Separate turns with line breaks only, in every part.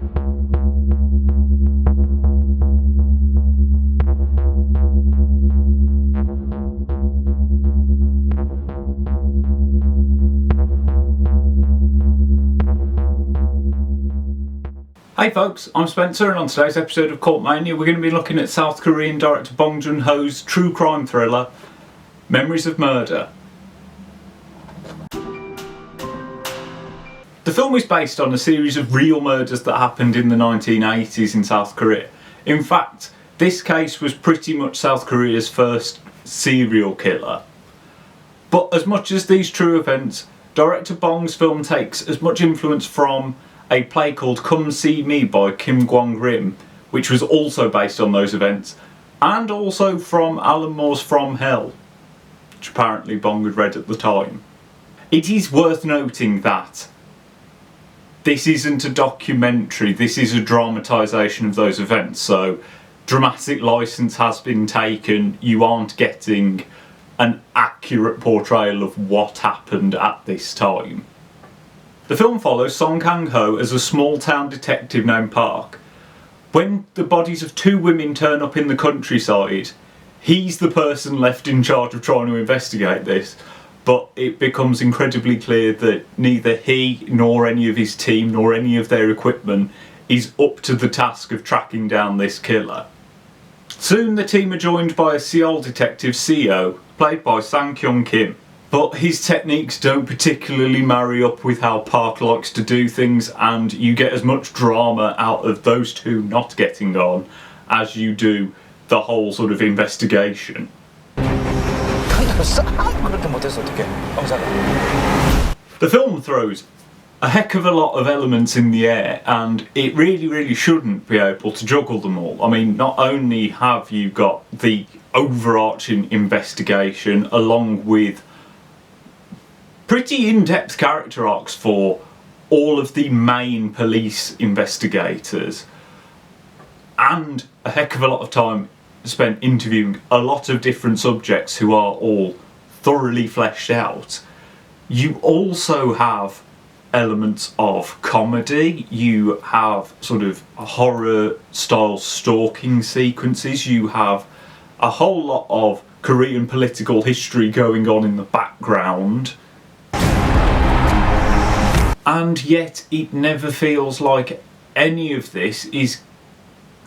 Hey folks, I'm Spencer, and on today's episode of Cult Mania we're going to be looking at South Korean director Bong Joon-ho's true crime thriller, Memories of Murder. The film is based on a series of real murders that happened in the 1980s in South Korea. In fact, this case was pretty much South Korea's first serial killer. But as much as these true events, director Bong's film takes as much influence from a play called Come See Me by Kim Kwang-rim, which was also based on those events, and also from Alan Moore's From Hell, which apparently Bong had read at the time. It is worth noting that this isn't a documentary, this is a dramatisation of those events, so dramatic licence has been taken. You aren't getting an accurate portrayal of what happened at this time. The film follows Song Kang-ho as a small-town detective named Park. When the bodies of two women turn up in the countryside, he's the person left in charge of trying to investigate this, but it becomes incredibly clear that neither he, nor any of his team, nor any of their equipment is up to the task of tracking down this killer. Soon the team are joined by a Seoul detective, Seo, played by Sang Kyung Kim. But his techniques don't particularly marry up with how Park likes to do things, and you get as much drama out of those two not getting on as you do the whole sort of investigation. The film throws a heck of a lot of elements in the air, and it really shouldn't be able to juggle them all. I mean, not only have you got the overarching investigation along with pretty in-depth character arcs for all of the main police investigators, and a heck of a lot of time spent interviewing a lot of different subjects who are all thoroughly fleshed out. You also have elements of comedy, you have sort of horror style stalking sequences, you have a whole lot of Korean political history going on in the background. And yet it never feels like any of this is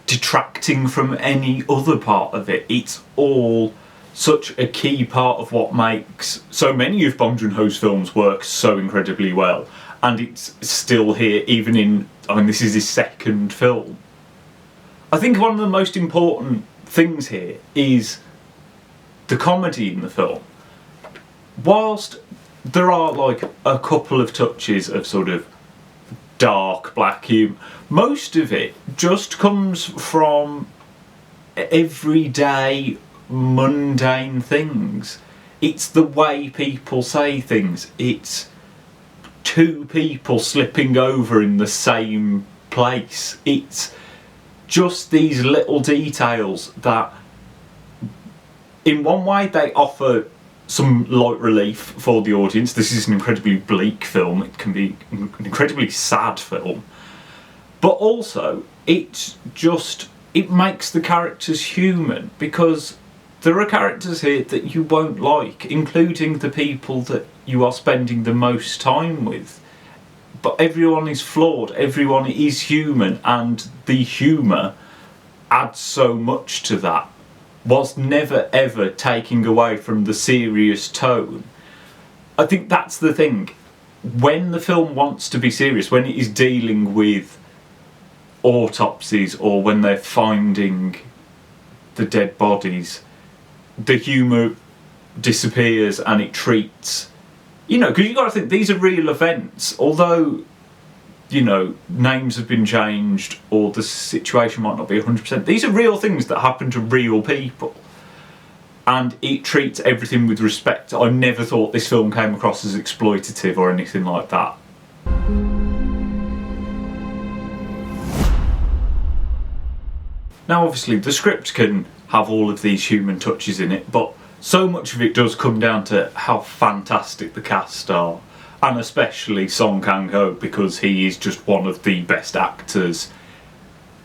detracting from any other part of it. It's all such a key part of what makes so many of Bong Joon-ho's films work so incredibly well. And it's still here, even in, I mean, this is his second film. I think one of the most important things here is the comedy in the film. Whilst there are like a couple of touches of sort of dark black humour, most of it just comes from everyday mundane things. It's the way people say things, it's two people slipping over in the same place, it's just these little details that in one way they offer some light relief for the audience. This is an incredibly bleak film, it can be an incredibly sad film, but also it makes the characters human, because there are characters here that you won't like, including the people that you are spending the most time with. But everyone is flawed, everyone is human, and the humour adds so much to that, whilst never ever taking away from the serious tone. I think that's the thing. When the film wants to be serious, when it is dealing with autopsies or when they're finding the dead bodies, the humour disappears and it treats, you know, because you've got to think these are real events, although, you know, names have been changed or the situation might not be 100%. These are real things that happen to real people, and it treats everything with respect. I never thought this film came across as exploitative or anything like that. Now obviously the script can have all of these human touches in it, but so much of it does come down to how fantastic the cast are and especially Song Kang-ho, because he is just one of the best actors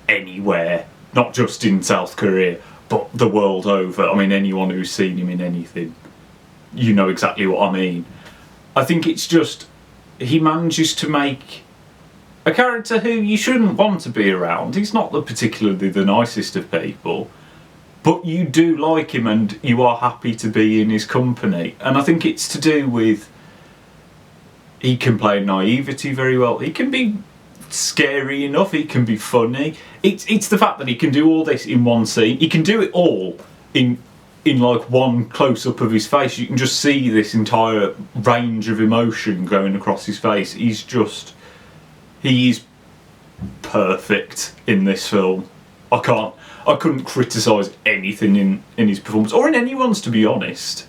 anywhere, not just in South Korea, but the world over. I mean, anyone who's seen him in anything, you know exactly what I mean. I think it's just, he manages to make a character who you shouldn't want to be around. He's not particularly the nicest of people, but you do like him and you are happy to be in his company. And I think it's to do with, he can play naivety very well. He can be scary enough, he can be funny. It's the fact that he can do all this in one scene. He can do it all in like one close-up of his face. You can just see this entire range of emotion going across his face. He's perfect in this film. I couldn't criticise anything in his performance, or in anyone's, to be honest.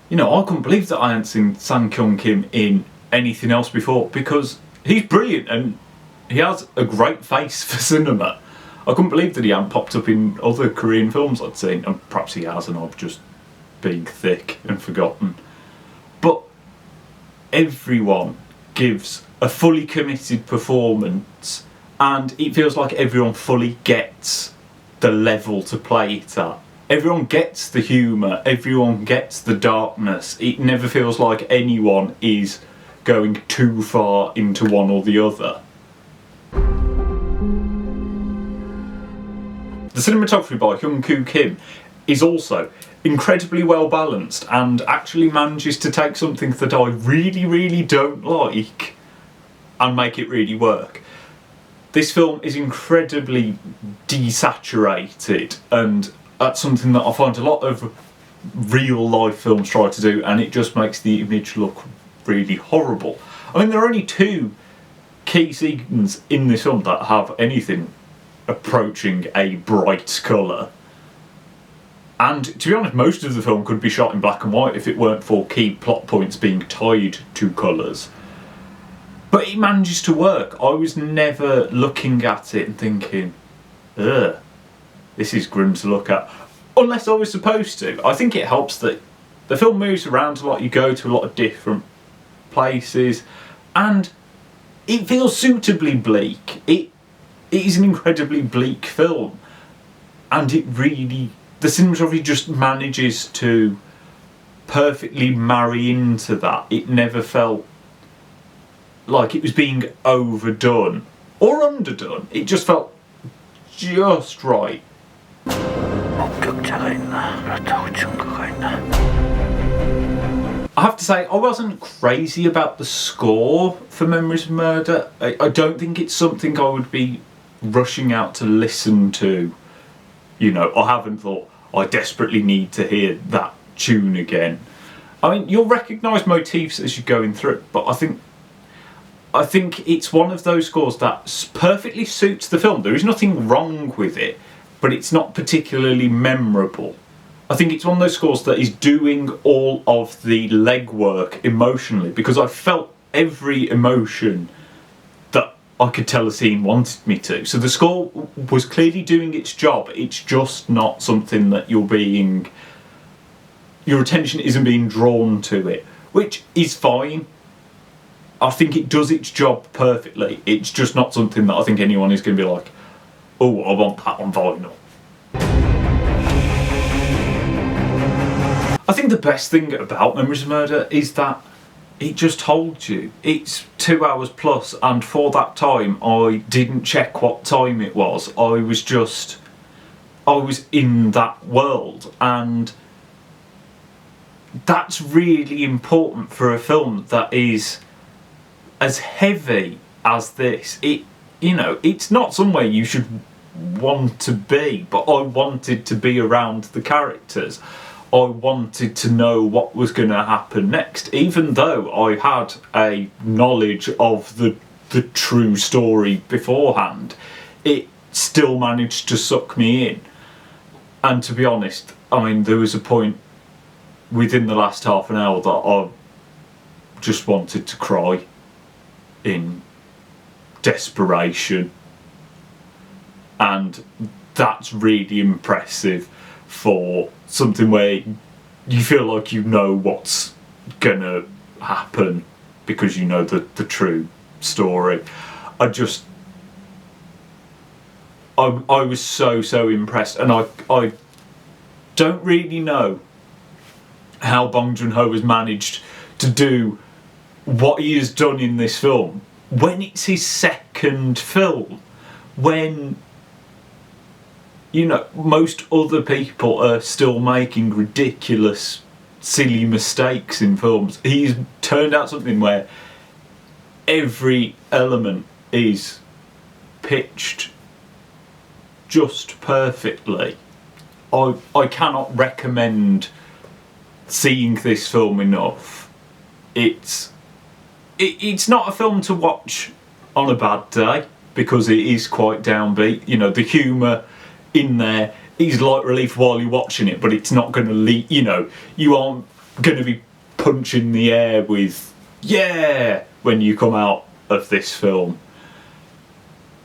You know, I couldn't believe that I hadn't seen Sang Kyung Kim in anything else before, because he's brilliant and he has a great face for cinema. I couldn't believe that he hadn't popped up in other Korean films I'd seen, and perhaps he has and I've just been thick and forgotten. But everyone gives a fully committed performance, and it feels like everyone fully gets the level to play it at. Everyone gets the humour, everyone gets the darkness. It never feels like anyone is going too far into one or the other. The cinematography by Hyun-Koo Kim is also incredibly well balanced and actually manages to take something that I really, really don't like and make it really work. This film is incredibly desaturated, and that's something that I find a lot of real life films try to do, and it just makes the image look really horrible. I mean, there are only two key scenes in this film that have anything approaching a bright colour, and to be honest, most of the film could be shot in black and white if it weren't for key plot points being tied to colours. But it manages to work. I was never looking at it and thinking, ugh, this is grim to look at, unless I was supposed to. I think it helps that the film moves around a lot, you go to a lot of different places, and it feels suitably bleak. It is an incredibly bleak film, and the cinematography just manages to perfectly marry into that. It never felt like it was being overdone or underdone. It just felt just right. I have to say, I wasn't crazy about the score for Memories of Murder. I don't think it's something I would be rushing out to listen to. You know, I haven't thought, I desperately need to hear that tune again. I mean, you'll recognise motifs as you're going through, but I think it's one of those scores that perfectly suits the film. There is nothing wrong with it, but it's not particularly memorable. I think it's one of those scores that is doing all of the legwork emotionally, because I felt every emotion that I could tell a scene wanted me to. So the score was clearly doing its job. It's just not something that your attention isn't being drawn to it, which is fine. I think it does its job perfectly. It's just not something that I think anyone is going to be like, oh, I want that on vinyl. I think the best thing about Memories of Murder is that it just holds you. It's 2 hours plus, and for that time I didn't check what time it was. I was in that world, and that's really important for a film that is as heavy as this. It's not somewhere you should want to be, but I wanted to be around the characters. I wanted to know what was going to happen next, even though I had a knowledge of the true story beforehand. It still managed to suck me in. And to be honest, I mean, there was a point within the last half an hour that I just wanted to cry in desperation, and that's really impressive for something where you feel like you know what's gonna happen because you know the true story. I was so impressed, and I don't really know how Bong Joon Ho has managed to do what he has done in this film when it's his second film, when, you know, most other people are still making ridiculous, silly mistakes in films. He's turned out something where every element is pitched just perfectly. I cannot recommend seeing this film enough. It's not a film to watch on a bad day, because it is quite downbeat. You know, the humour in there is light relief while you're watching it, but it's not going to lead, you know, you aren't going to be punching the air with yeah when you come out of this film.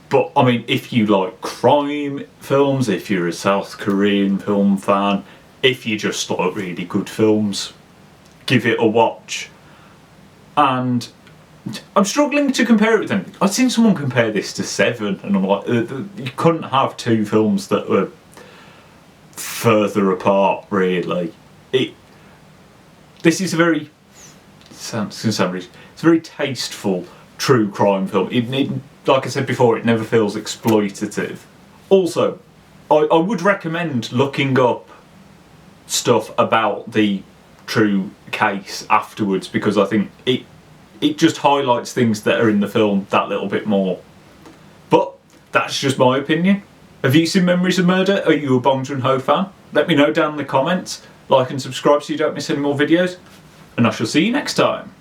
But I mean, if you like crime films, if you're a South Korean film fan, if you just like really good films, give it a watch. And I'm struggling to compare it with anything. I've seen someone compare this to Seven, and I'm like, you couldn't have two films that were further apart, really. This is a very, it's a very tasteful true crime film. It, like I said before, it never feels exploitative. Also, I would recommend looking up stuff about the true case afterwards, because I think it just highlights things that are in the film that little bit more. But that's just my opinion. Have you seen Memories of Murder? Are you a Bong Joon Ho fan? Let me know down in the comments. Like and subscribe so you don't miss any more videos. And I shall see you next time.